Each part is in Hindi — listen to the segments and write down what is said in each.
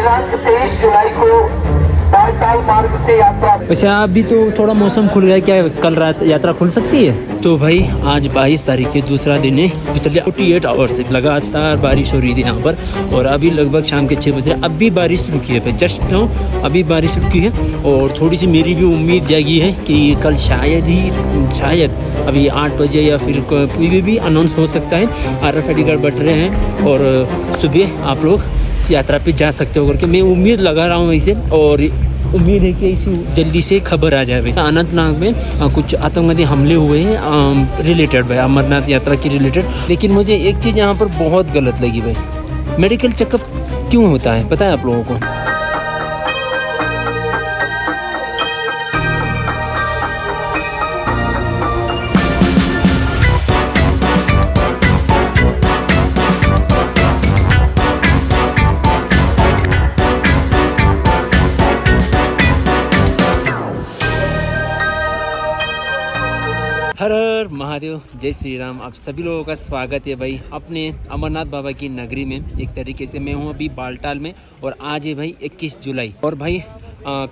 दिनांक 23 जुलाई को बालताल मार्ग से यात्रा। वैसे अभी तो थोड़ा मौसम खुल गया, क्या कल रात यात्रा खुल सकती है? तो भाई आज 22 तारीख है, दूसरा दिन है। पिछले 48 आवर्स से लगातार बारिश हो रही थी यहाँ पर, और अभी लगभग शाम के 6 बजे अभी बारिश रुकी है भाई, जस्ट नाउ अभी बारिश रुकी है। और थोड़ी सी मेरी भी उम्मीद जागी है कि कल शायद अभी 8 बजे या फिर कोई भी अनाउंस हो सकता है। RFID कार्ड बट रहे हैं और सुबह आप लोग यात्रा पे जा सकते हो करके मैं उम्मीद लगा रहा हूँ इसे, और उम्मीद है कि इसी जल्दी से खबर आ जाए भाई। अनंतनाग में कुछ आतंकवादी हमले हुए हैं रिलेटेड भाई, अमरनाथ यात्रा की रिलेटेड। लेकिन मुझे एक चीज़ यहाँ पर बहुत गलत लगी भाई, मेडिकल चेकअप क्यों होता है पता है आप लोगों को? हर हर महादेव, जय श्री राम। आप सभी लोगों का स्वागत है भाई अपने अमरनाथ बाबा की नगरी में। एक तरीके से मैं हूँ अभी बालटाल में, और आज है भाई 21 जुलाई। और भाई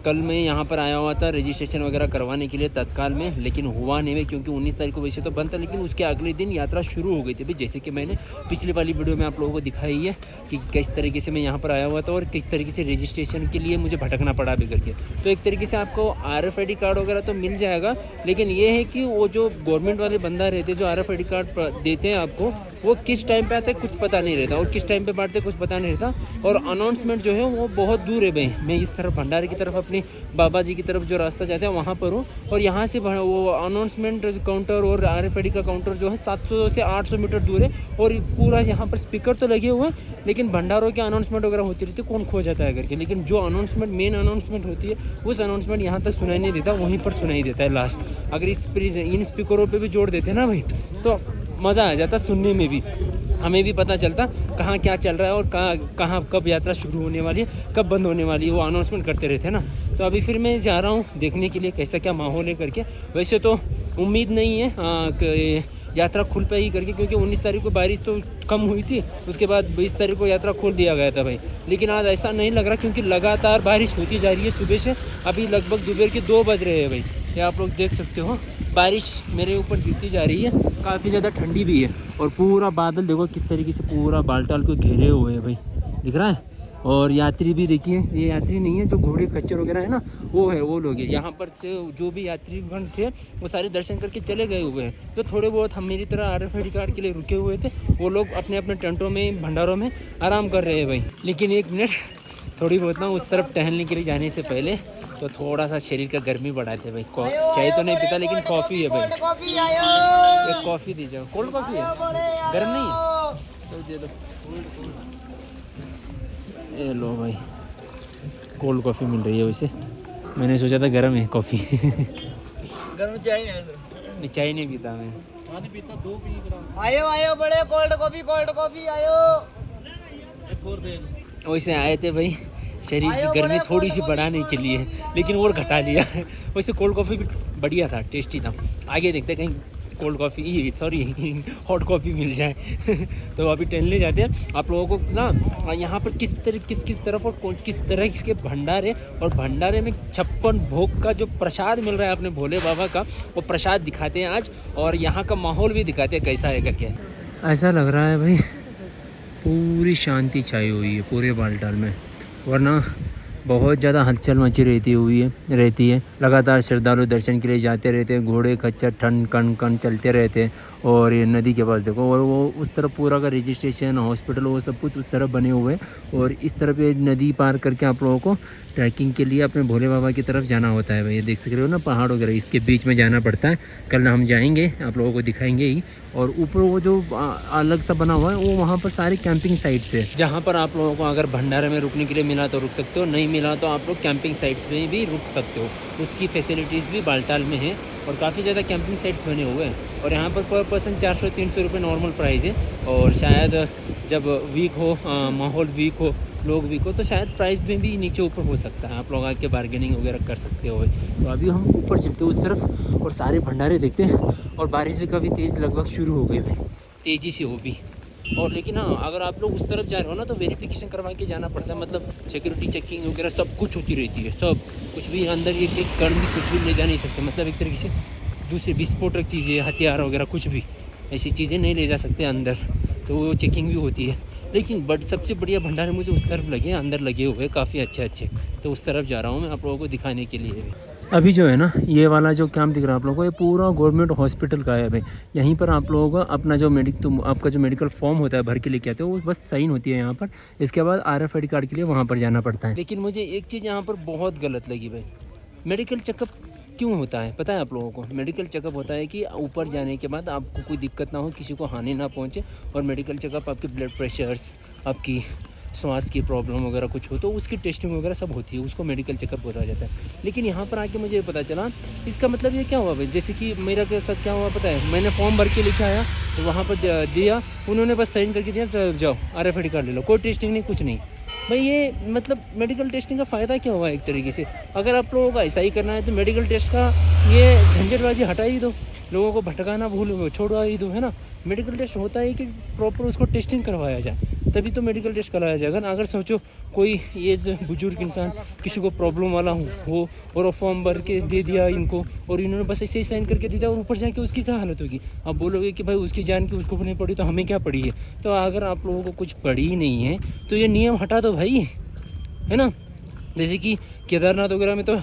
कल मैं यहाँ पर आया हुआ था रजिस्ट्रेशन वगैरह करवाने के लिए तत्काल में, लेकिन हुआ नहीं है क्योंकि 19 तारीख को वैसे तो बंद था, लेकिन उसके अगले दिन यात्रा शुरू हो गई थी भाई। जैसे कि मैंने पिछली वाली वीडियो में आप लोगों को दिखाई है कि किस तरीके से मैं यहाँ पर आया हुआ था और किस तरीके से रजिस्ट्रेशन के लिए मुझे भटकना पड़ा भी करके। तो एक तरीके से आपको RFID कार्ड वगैरह तो मिल जाएगा, लेकिन ये है कि वो जो गवर्नमेंट वाले बंदा रहते जो RFID कार्ड देते हैं आपको, वो किस टाइम पे आते कुछ पता नहीं रहता, और किस टाइम पे बांटते कुछ पता नहीं रहता। और अनाउंसमेंट जो है वो बहुत दूर है भाई। मैं इस तरफ भंडारे की तरफ अपनी बाबा जी की तरफ जो रास्ता जाता है वहाँ पर हूँ, और यहाँ से वो अनाउंसमेंट काउंटर और RFID का काउंटर जो है 700 से 800 मीटर दूर है। और पूरा यहाँ पर स्पीकर तो लगे हुए हैं, लेकिन भंडारों की अनाउंसमेंट वगैरह होती रहती है, कौन खो जाता है करके। लेकिन जो अनाउंसमेंट मेन अनाउंसमेंट होती है उस अनाउंसमेंट यहाँ तक सुनाई नहीं देता, वहीं पर सुनाई देता है लास्ट। अगर इन स्पीकरों पर भी जोड़ देते ना भाई तो मज़ा आ जाता सुनने में भी, हमें भी पता चलता कहाँ क्या चल रहा है और कहाँ कब यात्रा शुरू होने वाली है, कब बंद होने वाली है, वो अनाउंसमेंट करते रहते हैं ना। तो अभी फिर मैं जा रहा हूँ देखने के लिए कैसा क्या माहौल है करके। वैसे तो उम्मीद नहीं है कि यात्रा खुल पाएगी करके, क्योंकि 19 तारीख को बारिश तो कम हुई थी, उसके बाद 20 तारीख को यात्रा खोल दिया गया था भाई। लेकिन आज ऐसा नहीं लग रहा, क्योंकि लगातार बारिश होती जा रही है सुबह से। अभी लगभग दोपहर के 2 बज रहे हैं भाई, ये आप लोग देख सकते हो बारिश मेरे ऊपर गिरती जा रही है। काफ़ी ज़्यादा ठंडी भी है, और पूरा बादल देखो किस तरीके से पूरा बालटाल को घेरे हुए हैं भाई, दिख रहा है। और यात्री भी देखिए, ये यात्री नहीं है जो घोड़े खच्चर वगैरह है ना, वो है वो लोग हैं। यहाँ पर से जो भी यात्रीगण थे वो सारे दर्शन करके चले गए हुए हैं। तो थोड़े बहुत हम मेरी तरह RFID कार्ड के लिए रुके हुए थे, वो लोग अपने अपने टेंटों में भंडारों में आराम कर रहे हैं भाई। लेकिन एक मिनट, थोड़ी बहुत ना उस तरफ टहलने के लिए जाने से पहले तो थोड़ा सा शरीर का गर्मी बढ़ाते भाई। चाय तो नहीं पीता, लेकिन कॉफ़ी है भाई, एक कॉफ़ी दीजिए। कोल्ड कॉफ़ी है, गर्म नहीं है तो दे दो। ये लो भाई, कोल्ड कॉफ़ी मिल रही है। वैसे मैंने सोचा था गर्म है कॉफ़ी। गर्म चाय नहीं, चाय नहीं पीता मैं, पानी पीता, 2 पी। आयो बड़े कोल्ड कॉफ़ी आयो। वैसे आए थे भाई शरीर की गर्मी थोड़ी सी बढ़ाने के लिए, लेकिन और घटा लिया। वैसे कोल्ड कॉफ़ी भी बढ़िया था, टेस्टी था। आगे देखते कहीं कोल्ड कॉफ़ी हॉट कॉफ़ी मिल जाए। तो अभी टहलने जाते हैं। आप लोगों को ना यहाँ पर किस तरफ और किस तरह के भंडारे, और भंडारे में 56 भोग का जो प्रसाद मिल रहा है अपने भोले बाबा का, वो प्रसाद दिखाते हैं आज। और यहाँ का माहौल भी दिखाते हैं कैसा है करके। ऐसा लग रहा है भाई पूरी शांति छाई हुई है पूरे बालटाल में, वरना बहुत ज़्यादा हलचल मची रहती है। लगातार श्रद्धालु दर्शन के लिए जाते रहते हैं, घोड़े खच्चर ठन कण चलते रहते हैं। और ये नदी के पास देखो, और वो उस तरफ पूरा का रजिस्ट्रेशन हॉस्पिटल वो सब कुछ उस तरफ बने हुए हैं। और इस तरफ ये नदी पार करके आप लोगों को ट्रैकिंग के लिए अपने भोले बाबा की तरफ जाना होता है भाई। ये देख सकते हो ना पहाड़ वगैरह, इसके बीच में जाना पड़ता है। कल हम जाएंगे, आप लोगों को दिखाएंगे ही। और ऊपर वो जो अलग सा बना हुआ है, वो वहाँ पर सारे कैंपिंग साइट्स है, जहाँ पर आप लोगों को अगर भंडारे में रुकने के लिए मिला तो रुक सकते हो, नहीं मिला तो आप लोग कैंपिंग साइट्स में भी रुक सकते हो। उसकी फैसिलिटीज़ भी बालटाल में है, और काफ़ी ज़्यादा कैंपिंग साइट्स बने हुए हैं। और यहाँ पर पर्सन 400-300 रुपये नॉर्मल प्राइस है। और शायद जब वीक हो, माहौल वीक हो, लोग वीक हो, तो शायद प्राइस में भी नीचे ऊपर हो सकता है। आप लोग आके बार्गेनिंग वगैरह कर सकते हो। तो अभी हम ऊपर चलते हैं उस तरफ और सारे भंडारे देखते हैं। और बारिश भी काफ़ी तेज़ लगभग शुरू हो गई भाई, तेज़ी से हो भी। और लेकिन हाँ, अगर आप लोग उस तरफ जा रहे हो ना तो वेरिफिकेशन करवा के जाना पड़ता है, मतलब सिक्योरिटी चेकिंग वगैरह सब कुछ होती रहती है, सब कुछ भी अंदर एक कण भी कुछ भी ले जा नहीं सकते, मतलब एक तरीके से दूसरी विस्फोटक चीज़ें, हथियार वगैरह कुछ भी ऐसी चीज़ें नहीं ले जा सकते अंदर, तो वो चेकिंग भी होती है। लेकिन बट सबसे बढ़िया भंडारे मुझे उस तरफ लगे, अंदर लगे हुए काफ़ी अच्छे, तो उस तरफ जा रहा हूँ मैं आप लोगों को दिखाने के लिए। अभी जो है ना ये वाला जो कैंप दिख रहा है आप लोगों को, ये पूरा गवर्नमेंट हॉस्पिटल का है भाई। यहीं पर आप लोगों का अपना जो आपका जो मेडिकल फॉर्म होता है भर के लेके आते हो, वो बस साइन होती है यहाँ पर। इसके बाद RFID कार्ड के लिए वहाँ पर जाना पड़ता है। लेकिन मुझे एक चीज़ यहाँ पर बहुत गलत लगी भाई, मेडिकल चेकअप क्यों होता है पता है आप लोगों को? मेडिकल चेकअप होता है कि ऊपर जाने के बाद आपको कोई दिक्कत ना हो, किसी को हानि ना पहुँचे, और मेडिकल चेकअप आपके ब्लड प्रेशर्स, आपकी सांस की प्रॉब्लम वगैरह कुछ हो तो उसकी टेस्टिंग वगैरह सब होती है, उसको मेडिकल चेकअप बोला जाता है। लेकिन यहाँ पर आके मुझे पता चला इसका मतलब ये क्या हुआ भाई, जैसे कि मेरा के साथ क्या हुआ पता है, मैंने फॉर्म भर के लेके आया तो वहाँ पर दिया, उन्होंने बस साइन करके दिया, जाओ RFID कार्ड ले लो, कोई टेस्टिंग नहीं, कुछ नहीं भाई। ये मतलब मेडिकल टेस्टिंग का फ़ायदा क्या हुआ एक तरीके से? अगर आप लोगों को ऐसा ही करना है तो मेडिकल टेस्ट का ये झंझटबाजी हटा ही दो, लोगों को भटकाना छोड़वा ही दो, है ना। मेडिकल टेस्ट होता है कि प्रॉपर उसको टेस्टिंग करवाया जाए, तभी तो मेडिकल टेस्ट कराया जाएगा ना। अगर सोचो कोई एज बुजुर्ग इंसान, किसी को प्रॉब्लम वाला हो और वो फॉर्म भर के दे दिया इनको, और इन्होंने बस ऐसे ही साइन करके दे दिया, और ऊपर जाके उसकी क्या हालत होगी? आप बोलोगे कि भाई उसकी जान की उसको नहीं पड़ी तो हमें क्या पड़ी है? तो अगर आप लोगों को कुछ पड़ी ही नहीं है तो ये नियम हटा दो भाई, है ना। जैसे कि केदारनाथ वगैरह में तो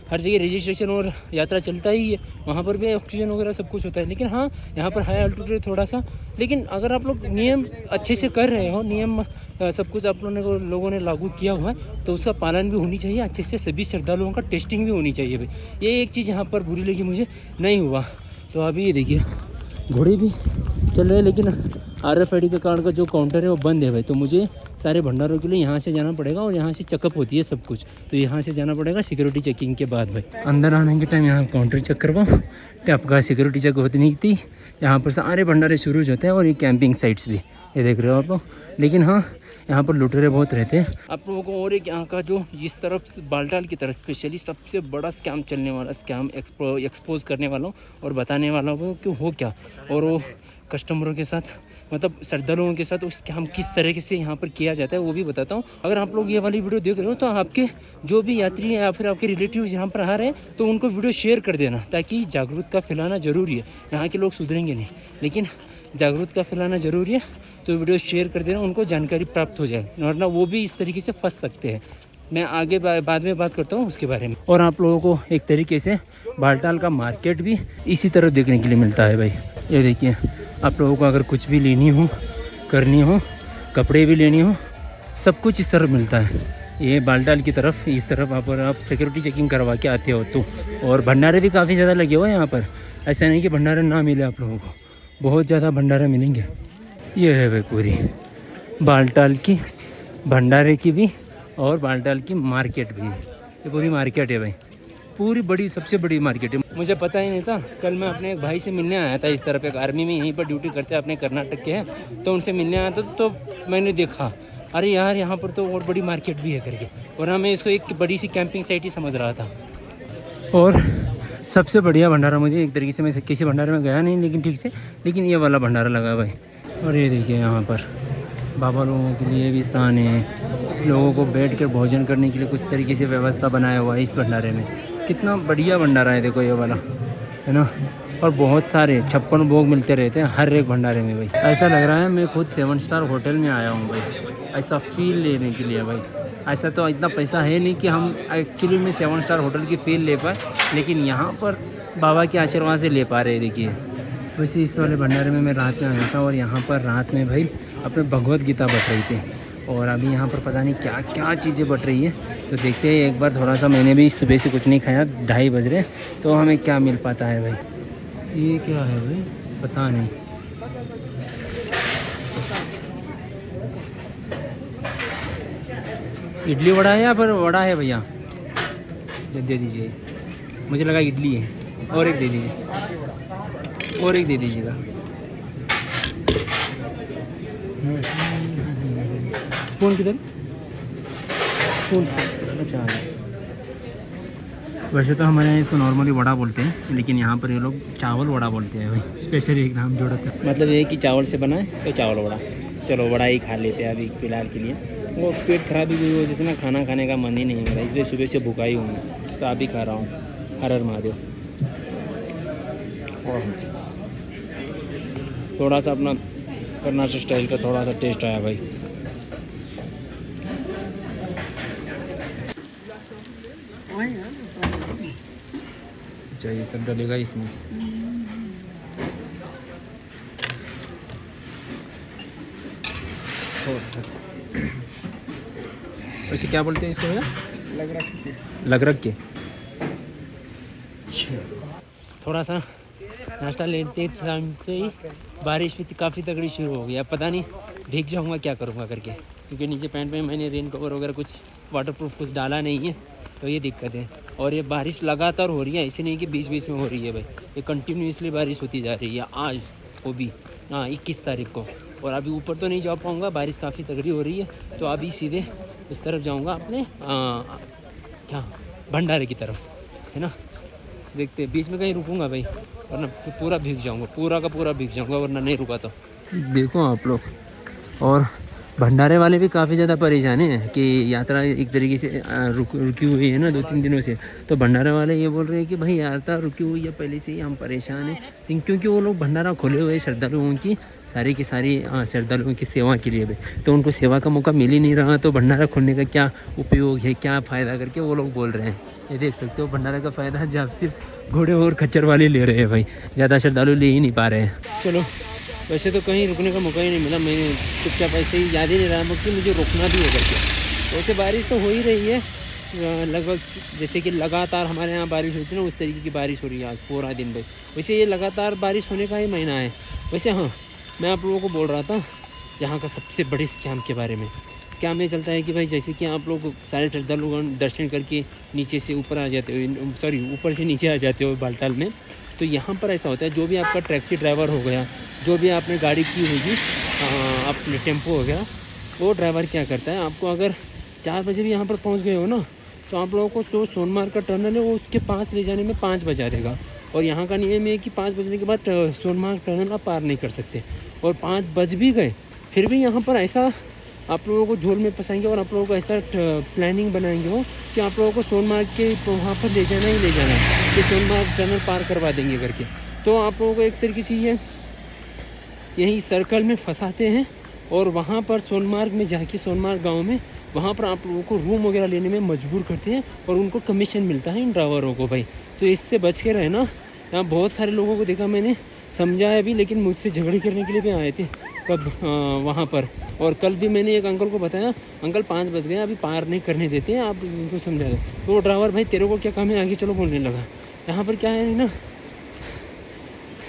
हर जगह रजिस्ट्रेशन और यात्रा चलता ही है, वहाँ पर भी ऑक्सीजन वगैरह सब कुछ होता है। लेकिन हाँ, यहाँ पर हाई अल्टीट्यूड थोड़ा सा, लेकिन अगर आप लोग नियम अच्छे से कर रहे हो, नियम सब कुछ आप लोगों ने लागू किया हुआ है, तो उसका पालन भी होनी चाहिए अच्छे से, सभी श्रद्धालुओं का टेस्टिंग भी होनी चाहिए भाई। ये एक चीज़ यहाँ पर बुरी लगी मुझे, नहीं हुआ। तो अभी ये देखिए घोड़े भी चल रहे हैं, लेकिन RFID के कार्ड का जो काउंटर है वो बंद है भाई। तो मुझे सारे भंडारों के लिए यहाँ से जाना पड़ेगा, और यहाँ से चेकअप होती है सब कुछ, तो यहाँ से जाना पड़ेगा सिक्योरिटी चेकिंग के बाद भाई। अंदर आने के टाइम यहाँ काउंटर चेक करवाओ, तो आपका सिक्योरिटी चेक होती नहीं थी। यहाँ पर सारे भंडारे शुरू हो जाते हैं, और ये कैंपिंग साइट्स भी ये देख रहे हो आप लोग। लेकिन हाँ, यहाँ पर लुटेरे बहुत रहते हैं आप लोगों को। और एक यहाँ का जो इस तरफ बालटाल की तरफ स्पेशली सबसे बड़ा स्कैम चलने वाला, स्कैम एक्सपोज करने वाला हूँ और बताने वाला हूँ कि हो क्या, और वो कस्टमरों के साथ, मतलब श्रद्धालुओं के साथ उस काम किस तरीके से यहाँ पर किया जाता है वो भी बताता हूँ। अगर आप लोग ये वाली वीडियो देख रहे हो तो आपके जो भी यात्री हैं या फिर आपके रिलेटिव्स यहाँ पर आ रहे हैं तो उनको वीडियो शेयर कर देना, ताकि जागरूकता फैलाना ज़रूरी है। यहाँ के लोग सुधरेंगे नहीं, लेकिन जागरूकता फैलाना ज़रूरी है, तो वीडियो शेयर कर देना, उनको जानकारी प्राप्त हो जाए, वरना वो भी इस तरीके से फंस सकते हैं। मैं आगे बाद में बात करता हूँ उसके बारे में। और आप लोगों को एक तरीके से बालटाल का मार्केट भी इसी तरह देखने के लिए मिलता है भाई। ये देखिए, आप लोगों को अगर कुछ भी लेनी हो, करनी हो, कपड़े भी लेनी हो, सब कुछ इस तरफ मिलता है। ये बालटाल की तरफ, इस तरफ आप सिक्योरिटी चेकिंग करवा के आते हो तो। और भंडारे भी काफ़ी ज़्यादा लगे हुए हैं यहाँ पर, ऐसा नहीं कि भंडारे ना मिले आप लोगों को, बहुत ज़्यादा भंडारे मिलेंगे। ये है भाई पूरी बालटाल की भंडारे की भी, और बालटाल की मार्केट भी। ये पूरी मार्केट है भाई, पूरी बड़ी, सबसे बड़ी मार्केट है। मुझे पता ही नहीं था, कल मैं अपने एक भाई से मिलने आया था, इस तरफ एक आर्मी में यहीं पर ड्यूटी करते हैं, अपने कर्नाटक के हैं, तो उनसे मिलने आया था। तो मैंने देखा, अरे यार यहाँ पर तो और बड़ी मार्केट भी है करके, वरना मैं इसको एक बड़ी सी कैंपिंग साइट ही समझ रहा था। और सबसे बढ़िया भंडारा मुझे एक तरीके से, मैं किसी भंडारे में गया नहीं लेकिन ठीक से, लेकिन ये वाला भंडारा लगा भाई। और ये देखिए यहाँ पर बाबा लोगों के लिए भी स्थान है, लोगों को बैठ कर भोजन करने के लिए कुछ तरीके से व्यवस्था बनाया हुआ है इस भंडारे में। कितना बढ़िया भंडारा है देखो ये वाला, है ना। और बहुत सारे 56 भोग मिलते रहते हैं हर एक भंडारे में भाई। ऐसा लग रहा है मैं खुद 7 स्टार होटल में आया हूँ भाई, ऐसा फील लेने के लिए भाई। ऐसा तो इतना पैसा है नहीं कि हम एक्चुअली में 7 स्टार होटल की फील ले पाए, लेकिन यहाँ पर बाबा के आशीर्वाद से ले पा रहे हैं। देखिए, वैसे इस वाले भंडारे में मैं रात में आया था, और यहाँ पर रात में भाई अपने भगवत गीता बट रही थी, और अभी यहाँ पर पता नहीं क्या क्या चीज़ें बट रही है। तो देखते हैं एक बार, थोड़ा सा, मैंने भी सुबह से कुछ नहीं खाया, 2:30 बज रहे, तो हमें क्या मिल पाता है भाई। ये क्या है भाई, पता नहीं। इडली वड़ा है या फिर वड़ा है भैया? दे दीजिए, मुझे लगा इडली है। और एक दे दीजिए, और एक दे दीजिएगा। स्पून किधर? स्पून, अच्छा। वैसे तो हमारे यहाँ इसको नॉर्मली वड़ा बोलते हैं, लेकिन यहाँ पर ये लोग चावल वड़ा बोलते हैं भाई, स्पेशली एक नाम जोड़ा था। मतलब ये कि चावल से बना है तो चावल वड़ा, चलो वड़ा ही खा लेते हैं अभी फ़िलहाल के लिए। वो पेट खराब भी हुई वजह से ना खाना खाने का मन ही नहीं है मेरा, इसलिए सुबह से भूखा ही हूँ मैं, तो अभी खा रहा हूँ। हर हर महादेव। और थोड़ा सा अपना कर्नाटक स्टाइल का थोड़ा सा टेस्ट आया भाई। अच्छा ये सब डलेगा इसमें। वैसे क्या बोलते हैं इसको भैया? लग रख के। थोड़ा सा नाश्ता लेते टाइम से ही बारिश भी काफ़ी तगड़ी शुरू हो गई। अब पता नहीं भीग जाऊंगा क्या करूंगा करके, क्योंकि नीचे पैंट में मैंने रेन कवर वगैरह कुछ वाटरप्रूफ कुछ डाला नहीं है, तो ये दिक्कत है। और ये बारिश लगातार हो रही है, ऐसे नहीं कि बीच बीच में हो रही है भाई, ये कंटिन्यूसली बारिश होती जा रही है। आज वो भी 21 तारीख को। और अभी ऊपर तो नहीं जा पाऊँगा, बारिश काफ़ी तगड़ी हो रही है, तो अभी सीधे उस तरफ जाऊँगा अपने क्या भंडारे की तरफ, है ना। देखते हैं, बीच में कहीं रुकूंगा भाई, वरना पूरा भीग जाऊँगा, पूरा का पूरा भीग जाऊँगा, वरना नहीं रुका तो। देखो आप लोग, और भंडारे वाले भी काफ़ी ज़्यादा परेशान हैं कि यात्रा एक तरीके से रुकी हुई है ना 2-3 दिनों से। तो भंडारे वाले ये बोल रहे हैं कि भाई यात्रा रुकी हुई है पहले से ही, हम परेशान हैं, क्योंकि वो लोग भंडारा खोले हुए हैं श्रद्धालुओं की सारी की सारी श्रद्धालुओं की सेवा के लिए भी, तो उनको सेवा का मौका मिल ही नहीं रहा, तो भंडारा खोलने का क्या उपयोग है, क्या फ़ायदा करके वो लोग बोल रहे हैं। ये देख सकते हो भंडारा का फ़ायदा जब सिर्फ घोड़े और खच्चर वाले ले रहे हैं भाई, ज़्यादा श्रद्धालु ले ही नहीं पा रहे हैं। चलो, वैसे तो कहीं रुकने का मौका ही नहीं मिला, मैं चुपचाप ऐसे ही याद ही नहीं रहा कि मुझे रुकना भी हो करके। वैसे बारिश तो हो ही रही है लगभग, जैसे कि लगातार हमारे यहाँ बारिश होती है ना, उस तरीके की बारिश हो रही है आज पूरा दिन भाई। वैसे ये लगातार बारिश होने का ही महीना है। वैसे हाँ, मैं आप लोगों को बोल रहा था यहाँ का सबसे बड़े स्कैम के बारे में। स्कैम ये चलता है कि भाई जैसे कि आप लोग सारे श्रद्धालु दर्शन करके नीचे से ऊपर आ जाते हो, सॉरी ऊपर से नीचे आ जाते हो बालटाल में, तो यहाँ पर ऐसा होता है, जो भी आपका टैक्सी ड्राइवर हो गया, जो भी आपने गाड़ी की होगी अपने टेम्पो वगैरह, वो ड्राइवर क्या करता है, आपको अगर 4 बजे भी यहाँ पर पहुँच गए हो ना, तो आप लोगों को जो सोनमार्ग का टनल है वो उसके पास ले जाने में 5 बजा देगा। और यहाँ का नियम है कि 5 बजने के बाद सोनमार्ग टनल आप पार नहीं कर सकते। और 5 बज भी गए फिर भी यहाँ पर ऐसा आप लोगों को झोल में फंसाएंगे, और आप लोगों को ऐसा प्लानिंग बनाएंगे हो कि आप लोगों को सोनमार्ग के वहाँ पर ले जाना ही ले जाना है, कि सोनमार्ग टनल पार करवा देंगे करके। तो आप लोगों को एक तरीके से ये यही सर्कल में फंसाते हैं, और वहाँ पर सोनमार्ग में जाके, सोनमार्ग गांव में, वहाँ पर आप लोगों को रूम वगैरह लेने में मजबूर करते हैं, और उनको कमीशन मिलता है इन ड्राइवरों को भाई। तो इससे बच के रहना। यहाँ बहुत सारे लोगों को देखा मैंने, समझाया भी, लेकिन मुझसे झगड़े करने के लिए भी आए थे कब वहाँ पर। और कल भी मैंने एक अंकल को बताया, अंकल 5 बज गए, अभी पार नहीं करने देते हैं, आप उनको समझा दो। तो वो ड्राइवर, भाई तेरे को क्या काम है, आगे चलो बोलने लगा। यहाँ पर क्या है ना,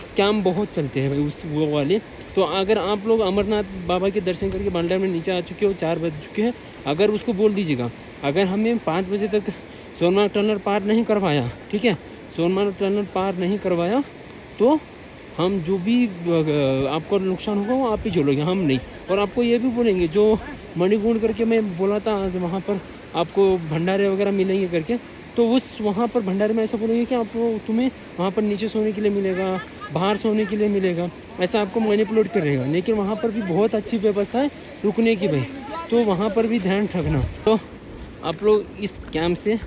स्कैम बहुत चलते हैं भाई उस वो वाले। तो अगर आप लोग अमरनाथ बाबा के दर्शन करके बालटाल में नीचे आ चुके हो, 4 बज चुके हैं, अगर उसको बोल दीजिएगा, अगर हमें 5 बजे तक सोनमार्ग टनल पार नहीं करवाया, ठीक है, सोनमार्ग टनल पार नहीं करवाया, तो हम जो भी आपको नुकसान होगा वो आप ही झेलोगे, हम नहीं। और आपको ये भी बोलेंगे, जो मणिकूंड करके मैं बोला था वहाँ पर आपको भंडारे वगैरह मिलेंगे करके, तो उस वहाँ पर भंडारे में ऐसा बोलेंगे कि आपको तुम्हें वहाँ पर नीचे सोने के लिए मिलेगा, बाहर सोने के लिए मिलेगा, ऐसा आपको मैनिपुलेट करेगा। लेकिन वहाँ पर भी बहुत अच्छी व्यवस्था है रुकने की भाई, तो वहाँ पर भी ध्यान रखना। तो आप लोग इस स्कैम से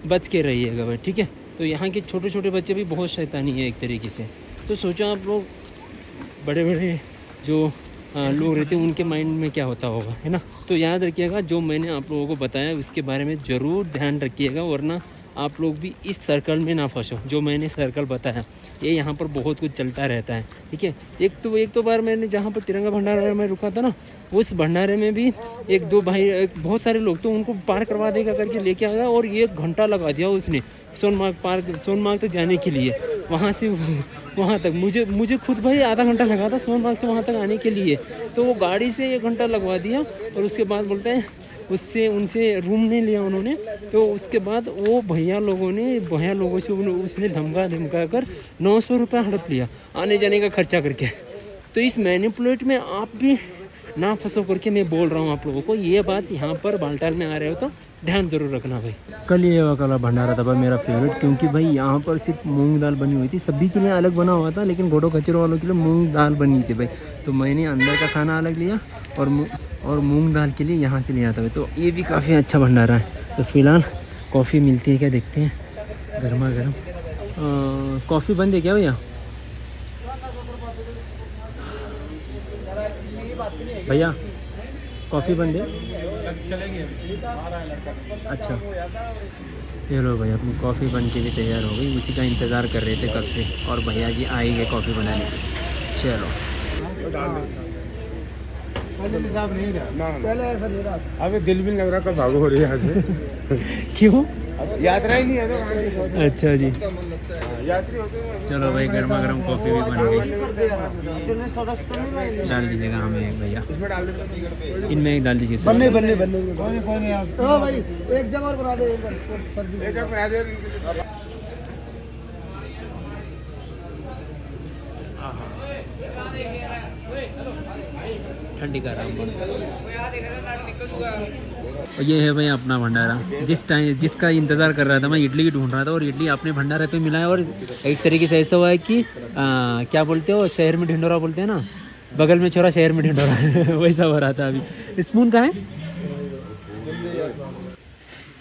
बच के रहिएगा भाई, ठीक है। तो यहाँ के छोटे छोटे बच्चे भी बहुत शैतानी है एक तरीके से। तो सोचो आप लोग, बड़े बड़े जो लोग रहते हैं उनके माइंड में क्या होता होगा, है ना। तो याद रखिएगा, जो मैंने आप लोगों को बताया उसके बारे में ज़रूर ध्यान रखिएगा, वरना आप लोग भी इस सर्कल में ना फंसो जो मैंने सर्कल बताया। ये यहाँ पर बहुत कुछ चलता रहता है, ठीक है। एक तो बार मैंने जहाँ पर तिरंगा भंडारा में रुका था ना, उस भंडारे में भी 1-2 भाई, बहुत सारे लोग, तो उनको पार करवा देगा करके लेके आया, और 1 घंटा लगा दिया उसने सोनमार्ग तक जाने के लिए। वहाँ से वहाँ तक मुझे खुद भाई आधा घंटा लगा था सोनमार्ग से वहाँ तक आने के लिए। तो वो गाड़ी से 1 घंटा लगवा दिया, और उसके बाद बोलते हैं उनसे रूम नहीं लिया उन्होंने। तो उसके बाद वो भैया लोगों से उसने धमका कर 900 रुपये हड़प लिया आने जाने का खर्चा करके। तो इस मैनिपुलेट में आप भी ना फंसो करके मैं बोल रहा हूँ आप लोगों को। ये बात यहाँ पर बालटाल में आ रहे हो तो ध्यान ज़रूर रखना भाई। कल ये वाला भंडारा था भाई मेरा फेवरेट, क्योंकि भाई यहाँ पर सिर्फ मूंग दाल बनी हुई थी, सभी के लिए अलग बना हुआ था, लेकिन घोड़ो खच्चरों वालों के लिए मूंग दाल बनी थी भाई। तो मैंने अंदर का खाना अलग लिया और मूंग दाल के लिए यहाँ से लिया था भाई। तो ये भी काफ़ी अच्छा भंडारा है। तो फिलहाल कॉफ़ी मिलती है क्या देखते हैं, गर्मा गर्म। कॉफ़ी बंद है क्या भैया? भैया कॉफ़ी बंद है? अच्छा, ये लो भाई अपनी कॉफ़ी बन के भी तैयार हो गई, उसी का इंतज़ार कर रहे थे कब से, और भैया जी आए गए कॉफ़ी बनाने के। चलो पहले ऐसा नहीं रहा। अबे दिल भी लग रहा कब भागो हो रही है यहाँ से। क्यों? यात्रा ही नहीं है तो अच्छा जी, यात्री होते हैं। चलो भाई गर्मा गर्म कॉफ़ी भी बन गई। डाल दीजिएगा हमें भैया, इसमें डाल देते इनमें एक डाल दीजिए सर। बनने बनने बनने कोई नहीं आप ओ भाई एक जगह और बना दे एक बार सब्जी। एक जगह बना दे। ठंडी का आराम। और ये है भाई अपना भंडारा, जिसका इंतज़ार कर रहा था मैं, इडली की ढूंढ रहा था और इडली अपने भंडारे पे मिला है। और एक तरीके से ऐसा हुआ है कि क्या बोलते हो, शहर में ढिंडोरा बोलते हैं ना, बगल में छोरा शहर में ढिंडोरा वैसा हो रहा था अभी। स्पून का है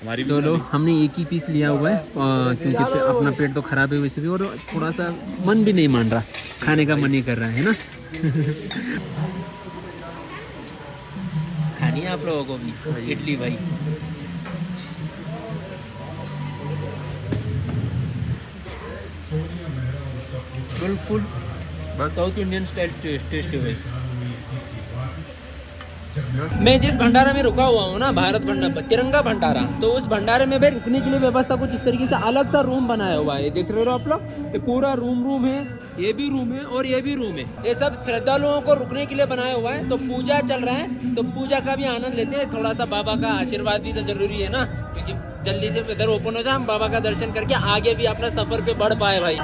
हमारी तो लो, हमने एक ही पीस लिया हुआ है क्योंकि अपना पेट तो ख़राब है वैसे भी, और थोड़ा सा मन भी नहीं मान रहा, खाने का मन ही कर रहा है ना। खानी है आप लोगों को भी इडली भाई। बिल्कुल बस साउथ इंडियन स्टाइल टेस्ट है भाई। मैं जिस भंडारा में रुका हुआ हूँ ना, भारत भंडारा, तिरंगा भंडारा, तो उस भंडारे में भाई रुकने के लिए व्यवस्था कुछ इस तरीके से अलग सा रूम बनाया हुआ है। देख रहे हो आप लोग, ये पूरा रूम है, ये भी रूम है और ये भी रूम है। ये सब श्रद्धालुओं को रुकने के लिए बनाया हुआ है। तो पूजा चल रहा है, तो पूजा का भी आनंद लेते हैं। थोड़ा सा बाबा का आशीर्वाद भी तो जरूरी है ना, क्योंकि जल्दी से इधर ओपन हो जाए, हम बाबा का दर्शन करके आगे भी अपना सफर पे बढ़ पाए भाई।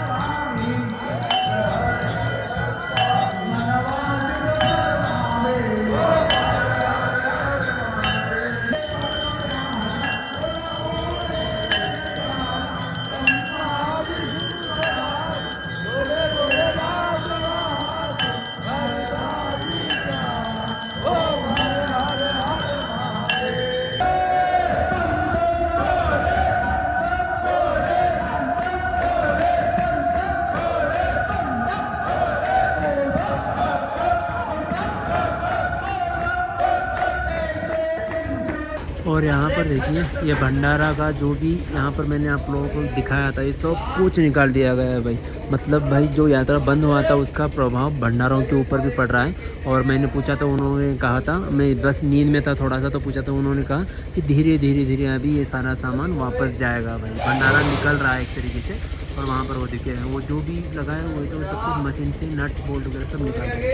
और यहाँ पर देखिए, ये भंडारा का जो भी यहाँ पर मैंने आप लोगों को दिखाया था, ये सब कुछ निकाल दिया गया है भाई। मतलब भाई जो यात्रा बंद हुआ था उसका प्रभाव भंडारों के ऊपर भी पड़ रहा है। और मैंने पूछा था, उन्होंने कहा था, मैं बस नींद में था थोड़ा सा, तो पूछा था, उन्होंने कहा कि धीरे धीरे अभी ये सारा सामान वापस जाएगा भाई। भंडारा निकल रहा है एक तरीके से। और वहाँ पर वो देखिए, वो जो भी लगाया हुआ है तो सब कुछ मशीन से नट बोल्ट वगैरह सब निकाल दिया।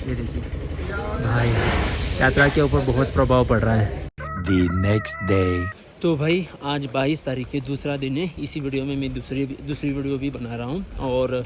ये देखिए भाई, यात्रा के ऊपर बहुत प्रभाव पड़ रहा है। The next day. तो भाई आज 22 तारीख है, दूसरा दिन है। इसी वीडियो में मैं दूसरी वीडियो भी बना रहा हूँ। और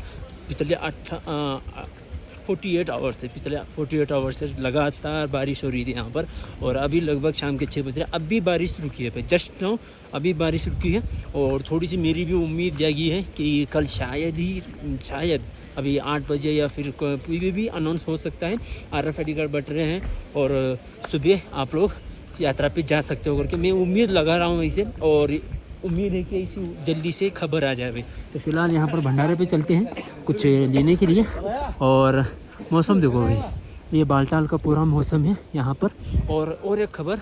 पिछले 48 आवर्स से, पिछले 48 आवर्स से लगातार बारिश हो रही थी यहाँ पर। और अभी लगभग शाम के 6 बज रहे, अभी बारिश रुकी है भाई, जस्ट नाउ अभी बारिश रुकी है। और थोड़ी सी मेरी भी उम्मीद जागी है कि कल शायद अभी 8 बजे या फिर कोई भी अनाउंस हो सकता है। RFID कार्ड बट रहे हैं और सुबह आप लोग यात्रा पे जा सकते हो करके मैं उम्मीद लगा रहा हूँ इसे। और उम्मीद है कि इसी जल्दी से खबर आ जाए भाई। तो फिलहाल यहाँ पर भंडारे पे चलते हैं कुछ लेने के लिए। और मौसम देखो भाई, ये बालटाल का पूरा मौसम है यहाँ पर। और एक खबर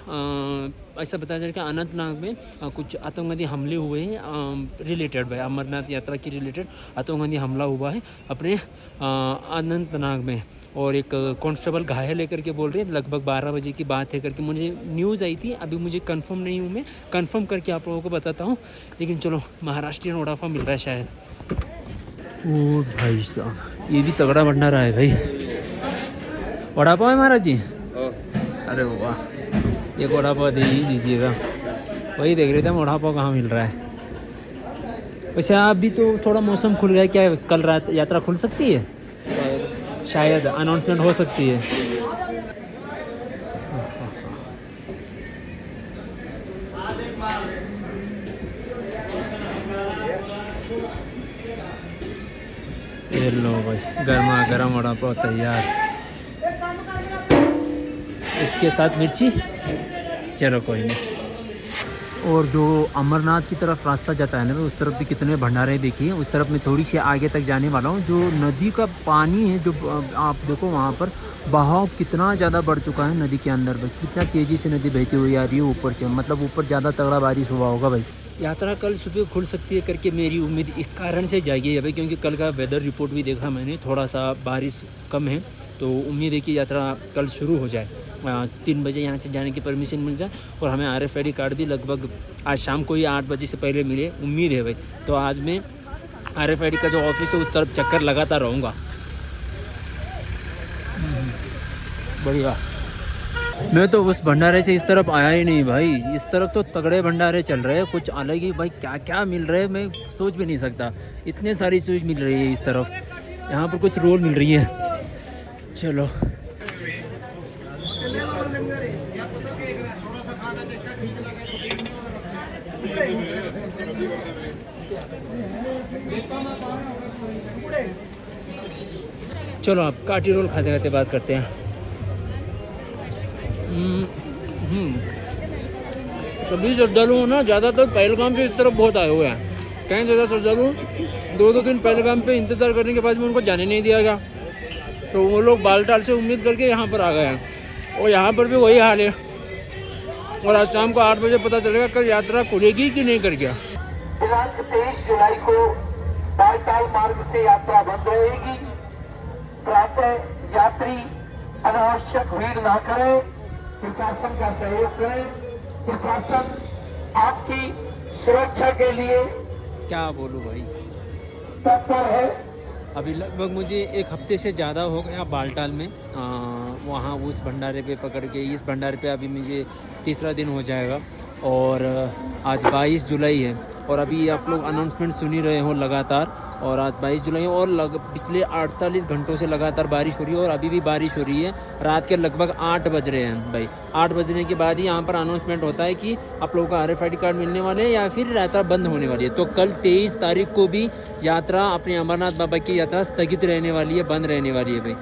ऐसा बताया जा रहा है कि अनंतनाग में कुछ आतंकवादी हमले हुए हैं रिलेटेड भाई, अमरनाथ यात्रा के रिलेटेड आतंकवादी हमला हुआ है अपने अनंतनाग में। और एक कांस्टेबल घायल है करके बोल रहे हैं, लगभग 12 बजे की बात है करके मुझे न्यूज़ आई थी। अभी मुझे कंफर्म नहीं हूँ, मैं कंफर्म करके आप लोगों को बताता हूँ। लेकिन चलो, महाराष्ट्रियन वड़ापाव मिल रहा है शायद। ओ भाई साहब, ये भी तगड़ा भंडारा है भाई। वड़ापाव है महाराज जी? अरे वाह, एक वड़ापाव दे ही दीजिएगा। वही देख रहे थे वड़ापाव कहाँ मिल रहा है। वैसे अभी तो थोड़ा मौसम खुल गया है, क्या कल रात यात्रा खुल सकती है? शायद अनाउंसमेंट हो सकती है। ये लो भाई गर्मा गर्म वड़ा पाव तैयार, इसके साथ मिर्ची। चलो कोई नहीं। और जो अमरनाथ की तरफ रास्ता जाता है ना, उस तरफ भी कितने भंडारे देखिए। उस तरफ मैं थोड़ी सी आगे तक जाने वाला हूँ। जो नदी का पानी है, जो आप देखो वहाँ पर बहाव कितना ज़्यादा बढ़ चुका है नदी के अंदर भाई। कितना तेज़ी से नदी बहती हुई आ रही है ऊपर से, मतलब ऊपर ज़्यादा तगड़ा बारिश हुआ होगा भाई। यात्रा कल सुबह खुल सकती है करके मेरी उम्मीद इस कारण से जागी है भाई, क्योंकि कल का वेदर रिपोर्ट भी देखा मैंने, थोड़ा सा बारिश कम है। तो उम्मीद है कि यात्रा कल शुरू हो जाए, 3 बजे यहाँ से जाने की परमिशन मिल जाए और हमें RFID कार्ड भी लगभग आज शाम को ही 8 बजे से पहले मिले, उम्मीद है भाई। तो आज मैं RFID का जो ऑफिस है उस तरफ चक्कर लगाता रहूँगा। बढ़िया। मैं तो उस भंडारे से इस तरफ आया ही नहीं भाई। इस तरफ तो तगड़े भंडारे चल रहे हैं, कुछ अलग ही भाई। क्या क्या मिल रहे हैं मैं सोच भी नहीं सकता। इतने सारी चीज़ मिल रही है इस तरफ। यहाँ पर कुछ रोल मिल रही है। चलो चलो आप काटी रोल खाते खाते बात करते हैं। सभी श्रद्धालु ना ज़्यादातर पहलगाम पे इस तरफ बहुत आए हुए हैं। कहीं ज़्यादा श्रद्धालु 2-2 दिन पहलगाम पे इंतज़ार करने के बाद में उनको जाने नहीं दिया गया, तो वो लोग बालटाल से उम्मीद करके यहाँ पर आ गए हैं। और यहाँ पर भी वही हाल है। और आज शाम को 8 बजे पता चलेगा कल यात्रा खुलेगी कि नहीं करके। दिनांक 23 जुलाई को बालटाल मार्ग से यात्रा बंद रहेगी। प्रातः यात्री अनावश्यक भीड़ ना करें, प्रशासन का सहयोग करें। प्रशासन आपकी सुरक्षा के लिए क्या बोलूँ भाई, तत्पर है। अभी लगभग मुझे 1 हफ्ते से ज़्यादा हो गया बालटाल में। वहाँ उस भंडारे पे पकड़ के इस भंडारे पे अभी मुझे 3रा दिन हो जाएगा। और आज 22 जुलाई है और अभी आप लोग अनाउंसमेंट सुन ही रहे हो लगातार। और आज 22 जुलाई है और पिछले 48 घंटों से लगातार बारिश हो रही है और अभी भी बारिश हो रही है। रात के लगभग 8 बज रहे हैं भाई। 8 बजने के बाद ही यहाँ पर अनाउंसमेंट होता है कि आप लोगों का RFID कार्ड मिलने वाले हैं या फिर यात्रा बंद होने वाली है। तो कल 23 तारीख को भी यात्रा, अपने अमरनाथ बाबा की यात्रा स्थगित रहने वाली है, बंद रहने वाली है भाई।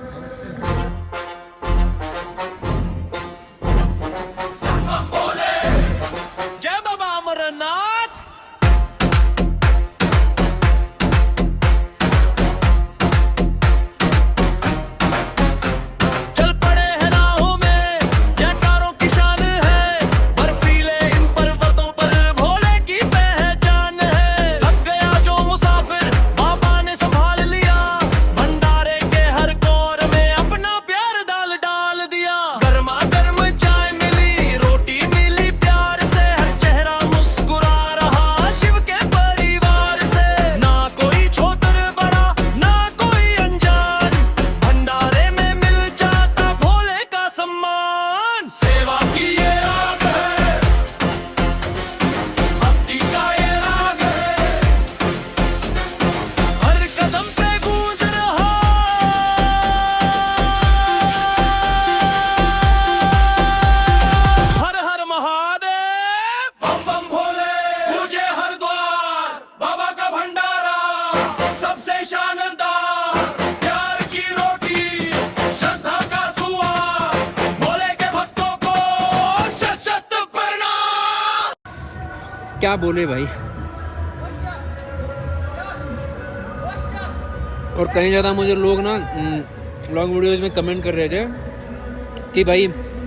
क्या बोले भाई। और कहीं ज़्यादा मुझे लोग ना लॉन्ग वीडियोज़ में कमेंट कर रहे थे कि भाई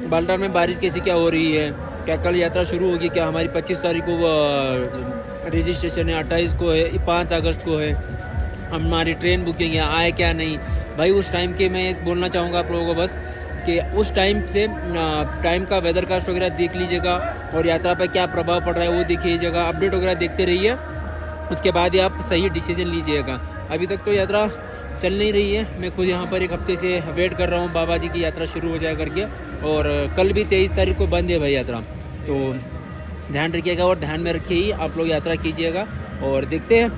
बालटाल में बारिश कैसी क्या हो रही है, क्या कल यात्रा शुरू होगी, क्या हमारी 25 तारीख को रजिस्ट्रेशन है, 28 को है, 5 अगस्त को है, हमारी ट्रेन बुकिंग है, आए क्या नहीं। भाई उस टाइम के मैं एक बोलना चाहूँगा आप लोगों को बस कि उस टाइम से टाइम का वेदर कास्ट वगैरह देख लीजिएगा और यात्रा पर क्या प्रभाव पड़ रहा है वो देखिएगा, अपडेट वगैरह देखते रहिए, उसके बाद ही आप सही डिसीजन लीजिएगा। अभी तक तो यात्रा चल नहीं रही है। मैं खुद यहाँ पर 1 हफ्ते से वेट कर रहा हूँ बाबा जी की यात्रा शुरू हो जाए करके। और कल भी 23 तारीख को बंद है भाई यात्रा, तो ध्यान रखिएगा और ध्यान में रख के ही आप लोग यात्रा कीजिएगा। और देखते हैं,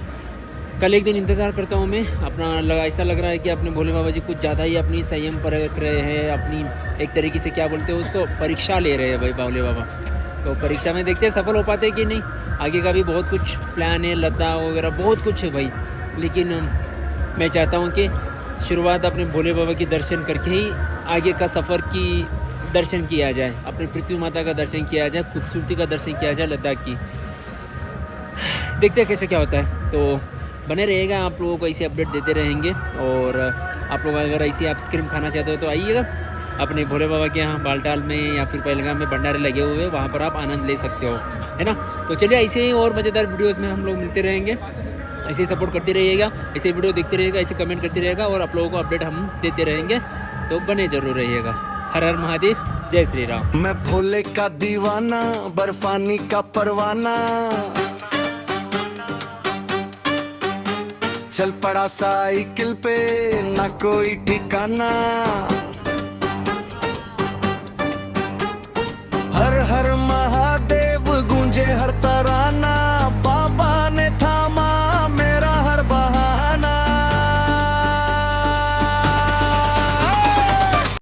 कल एक दिन इंतज़ार करता हूँ मैं अपना। ऐसा लग रहा है कि अपने भोले बाबा जी कुछ ज़्यादा ही अपनी संयम पर रख रहे हैं, अपनी एक तरीके से क्या बोलते हैं उसको, परीक्षा ले रहे हैं भाई भोले बाबा। तो परीक्षा में देखते हैं सफल हो पाते हैं कि नहीं। आगे का भी बहुत कुछ प्लान है, लद्दाख वगैरह बहुत कुछ है भाई, लेकिन मैं चाहता हूँ कि शुरुआत अपने भोले बाबा की दर्शन करके ही आगे का सफ़र की दर्शन किया जाए, अपनी पृथ्वी माता का दर्शन किया जाए, खूबसूरती का दर्शन किया जाए लद्दाख की। देखते हैं कैसे क्या होता है। तो बने रहेगा, आप लोगों को ऐसे अपडेट देते रहेंगे। और आप लोग अगर ऐसी आइसक्रीम खाना चाहते हो तो आइएगा अपने भोले बाबा के यहाँ बालटाल में या फिर पहलगाम में भंडारे लगे हुए हैं, वहाँ पर आप आनंद ले सकते हो, है ना। तो चलिए ऐसे ही और मज़ेदार वीडियोज़ में हम लोग मिलते रहेंगे। ऐसे ही सपोर्ट करते रहिएगा, ऐसे वीडियो देखते रहिएगा, ऐसे कमेंट करते रहेगा और आप लोगों को अपडेट हम देते रहेंगे। तो बने जरूर रहिएगा। हर हर महादेव, जय श्री राम। मैं भोले का दीवाना, बर्फानी का परवाना, चल पड़ा साइकिल पे ना कोई ठिकाना।